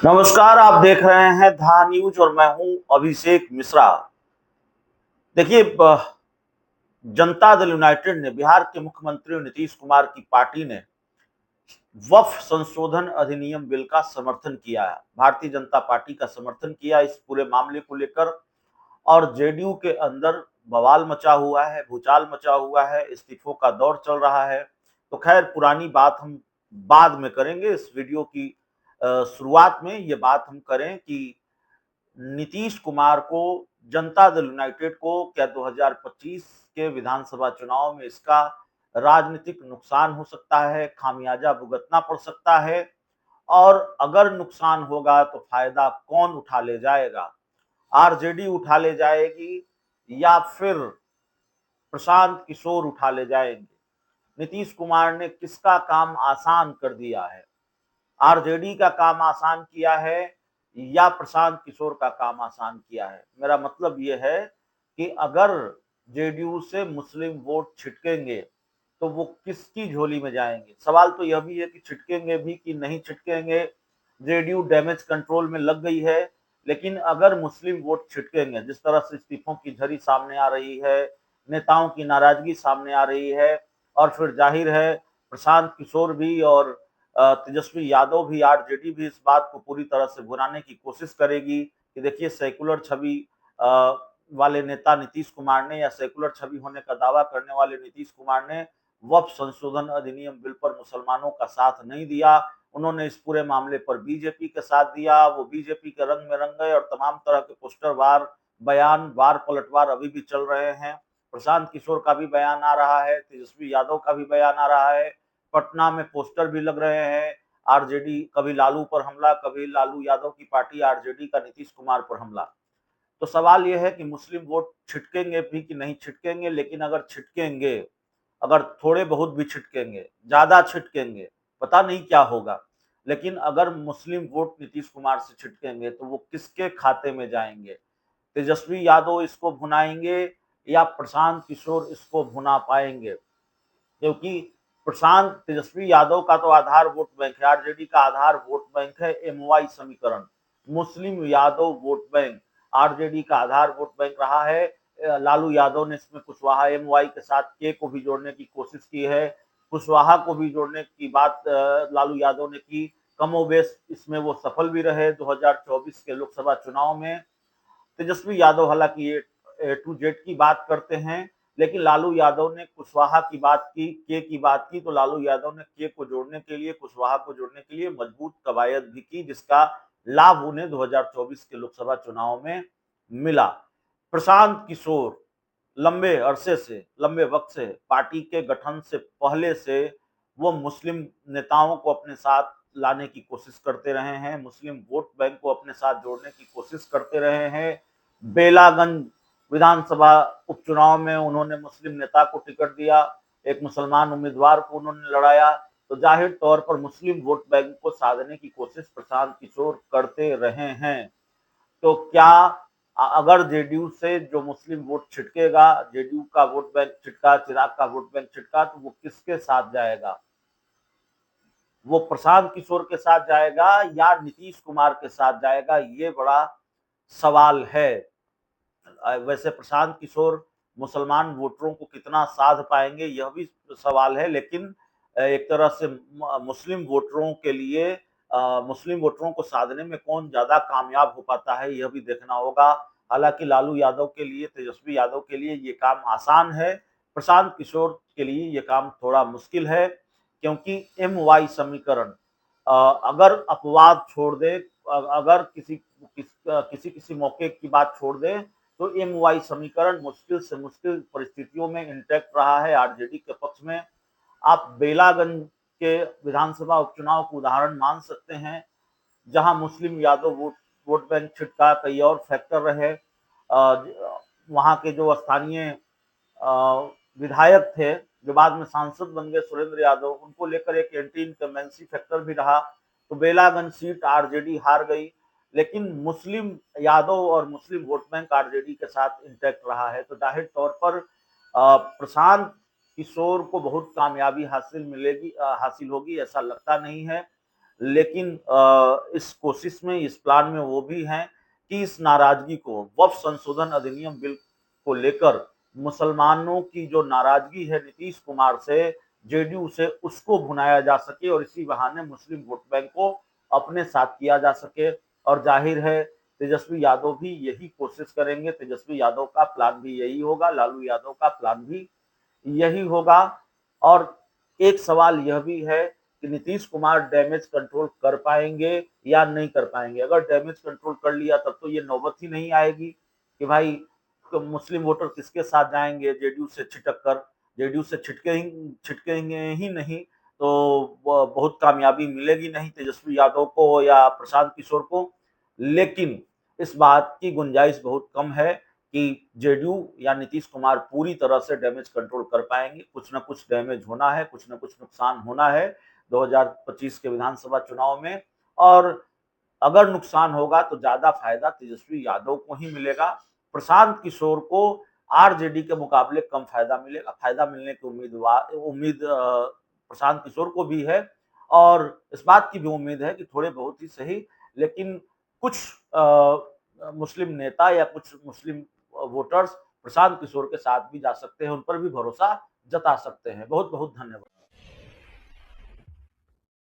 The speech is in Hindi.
नमस्कार, आप देख रहे हैं धा न्यूज और मैं हूं अभिषेक मिश्रा। देखिए, जनता दल यूनाइटेड ने बिहार के मुख्यमंत्री नीतीश कुमार की पार्टी ने वक्फ संशोधन अधिनियम बिल का समर्थन किया है। भारतीय जनता पार्टी का समर्थन किया इस पूरे मामले को लेकर। और जेडीयू के अंदर बवाल मचा हुआ है, भूचाल मचा हुआ है, इस्तीफों का दौर चल रहा है। तो खैर, पुरानी बात हम बाद में करेंगे। इस वीडियो की शुरुआत में ये बात हम करें कि नीतीश कुमार को, जनता दल यूनाइटेड को क्या 2025 के विधानसभा चुनाव में इसका राजनीतिक नुकसान हो सकता है, खामियाजा भुगतना पड़ सकता है? और अगर नुकसान होगा तो फायदा कौन उठा ले जाएगा? आरजेडी उठा ले जाएगी या फिर प्रशांत किशोर उठा ले जाएंगे? नीतीश कुमार ने किसका काम आसान कर दिया है? आरजेडी का काम आसान किया है या प्रशांत किशोर का काम आसान किया है? मेरा मतलब यह है कि अगर जेडीयू से मुस्लिम वोट छिटकेंगे तो वो किसकी झोली में जाएंगे? सवाल तो यह भी है कि छिटकेंगे भी कि नहीं छिटकेंगे। जेडीयू डैमेज कंट्रोल में लग गई है, लेकिन अगर मुस्लिम वोट छिटकेंगे, जिस तरह से इस्तीफों की झड़ी सामने आ रही है, नेताओं की नाराजगी सामने आ रही है, और फिर जाहिर है प्रशांत किशोर भी और तेजस्वी यादव भी, आरजेडी भी इस बात को पूरी तरह से भुनाने की कोशिश करेगी कि देखिए, सेकुलर छवि वाले नेता नीतीश कुमार ने, या सेकुलर छवि होने का दावा करने वाले नीतीश कुमार ने वक्फ संशोधन अधिनियम बिल पर मुसलमानों का साथ नहीं दिया। उन्होंने इस पूरे मामले पर बीजेपी के साथ दिया। वो बीजेपी के रंग में रंग गए और तमाम तरह के पोस्टर वार, बयान वार पलटवार अभी भी चल रहे हैं। प्रशांत किशोर का भी बयान आ रहा है, तेजस्वी यादव का भी बयान आ रहा है, पटना में पोस्टर भी लग रहे हैं। आरजेडी, कभी लालू पर हमला, कभी लालू यादव की पार्टी आरजेडी का नीतीश कुमार पर हमला। तो सवाल यह है कि मुस्लिम वोट छिटकेंगे भी कि नहीं छिटकेंगे। लेकिन अगर छिटकेंगे, अगर थोड़े बहुत भी छिटकेंगे, ज्यादा छिटकेंगे, पता नहीं क्या होगा, लेकिन अगर मुस्लिम वोट नीतीश कुमार से छिटकेंगे तो वो किसके खाते में जाएंगे? तेजस्वी यादव इसको भुनाएंगे या प्रशांत किशोर इसको भुना पाएंगे? क्योंकि प्रशांत, तेजस्वी यादव का तो आधार वोट बैंक है, आरजेडी का आधार वोट बैंक है एमवाई समीकरण, मुस्लिम यादव वोट बैंक। आरजेडी का आधार वोट बैंक रहा है। लालू यादव ने इसमें कुशवाहा एमवाई के साथ के को भी जोड़ने की कोशिश की है, कुशवाहा को भी जोड़ने की बात लालू यादव ने की। कमोबेश इसमें वो सफल भी रहे 2024 के लोकसभा चुनाव में। तेजस्वी यादव हालांकि ये ए टू जेड की बात करते हैं, लेकिन लालू यादव ने कुशवाहा की बात की, के की बात की, तो लालू यादव ने के को जोड़ने के लिए, कुशवाहा को जोड़ने के लिए मजबूत कवायद भी की, जिसका लाभ उन्हें 2024 के लोकसभा चुनाव में मिला। प्रशांत किशोर लंबे अरसे से, लंबे वक्त से, पार्टी के गठन से पहले से वो मुस्लिम नेताओं को अपने साथ लाने की कोशिश करते रहे हैं, मुस्लिम वोट बैंक को अपने साथ जोड़ने की कोशिश करते रहे हैं। बेलागंज विधानसभा उपचुनाव में उन्होंने मुस्लिम नेता को टिकट दिया, एक मुसलमान उम्मीदवार को उन्होंने लड़ाया। तो जाहिर तौर पर मुस्लिम वोट बैंक को साधने की कोशिश प्रशांत किशोर करते रहे हैं। तो क्या अगर जेडीयू से जो मुस्लिम वोट छिटकेगा, जेडीयू का वोट बैंक छिटका, चिराग का वोट बैंक छिटका, तो वो किसके साथ जाएगा? वो प्रशांत किशोर के साथ जाएगा या नीतीश कुमार के साथ जाएगा? ये बड़ा सवाल है। वैसे प्रशांत किशोर मुसलमान वोटरों को कितना साध पाएंगे, यह भी सवाल है। लेकिन एक तरह से मुस्लिम वोटरों के लिए, मुस्लिम वोटरों को साधने में कौन ज्यादा कामयाब हो पाता है, यह भी देखना होगा। हालांकि लालू यादव के लिए, तेजस्वी यादव के लिए ये काम आसान है, प्रशांत किशोर के लिए ये काम थोड़ा मुश्किल है। क्योंकि एम वाई समीकरण अगर अपवाद छोड़ दे, अगर किसी किसी मौके की बात छोड़ दे, तो एम वाई समीकरण मुश्किल से मुश्किल परिस्थितियों में इंटैक्ट रहा है आरजेडी के पक्ष में। आप बेलागंज के विधानसभा उपचुनाव को उदाहरण मान सकते हैं, जहां मुस्लिम यादव वोट बैंक छिटका, कई और फैक्टर रहे। वहां के जो स्थानीय विधायक थे, जो बाद में सांसद बन गए, सुरेंद्र यादव, उनको लेकर एक एंटी इनकम्बेंसी फैक्टर भी रहा। तो बेलागंज सीट आरजेडी हार गई, लेकिन मुस्लिम यादव और मुस्लिम वोट बैंक आरजेडी के साथ इंटैक्ट रहा है। तो जाहिर तौर पर प्रशांत किशोर को बहुत कामयाबी हासिल होगी ऐसा लगता नहीं है। लेकिन इस कोशिश में, इस प्लान में वो भी हैं कि इस नाराजगी को, वक्फ संशोधन अधिनियम बिल को लेकर मुसलमानों की जो नाराजगी है नीतीश कुमार से, जेडीयू से, उसको भुनाया जा सके और इसी बहाने मुस्लिम वोट बैंक को अपने साथ किया जा सके। और जाहिर है तेजस्वी यादव भी यही कोशिश करेंगे, तेजस्वी यादव का प्लान भी यही होगा, लालू यादव का प्लान भी यही होगा। और एक सवाल यह भी है कि नीतीश कुमार डैमेज कंट्रोल कर पाएंगे या नहीं कर पाएंगे। अगर डैमेज कंट्रोल कर लिया तब तो ये नौबत ही नहीं आएगी कि भाई तो मुस्लिम वोटर किसके साथ जाएंगे, जेडीयू से छिटक कर। जेडीयू से छिटकेंगे ही नहीं तो बहुत कामयाबी मिलेगी नहीं तेजस्वी यादव को या प्रशांत किशोर को। लेकिन इस बात की गुंजाइश बहुत कम है कि जेडीयू या नीतीश कुमार पूरी तरह से डैमेज कंट्रोल कर पाएंगे। कुछ ना कुछ डैमेज होना है, कुछ ना कुछ नुकसान होना है 2025 के विधानसभा चुनाव में। और अगर नुकसान होगा तो ज्यादा फायदा तेजस्वी यादव को ही मिलेगा। प्रशांत किशोर को आरजेडी के मुकाबले कम फायदा मिलेगा। फायदा मिलने की उम्मीद प्रशांत किशोर को भी है। और इस बात की भी उम्मीद है कि थोड़े बहुत ही सही, लेकिन कुछ मुस्लिम नेता या कुछ मुस्लिम वोटर्स प्रशांत किशोर के साथ भी जा सकते हैं, उन पर भी भरोसा जता सकते हैं। बहुत बहुत धन्यवाद।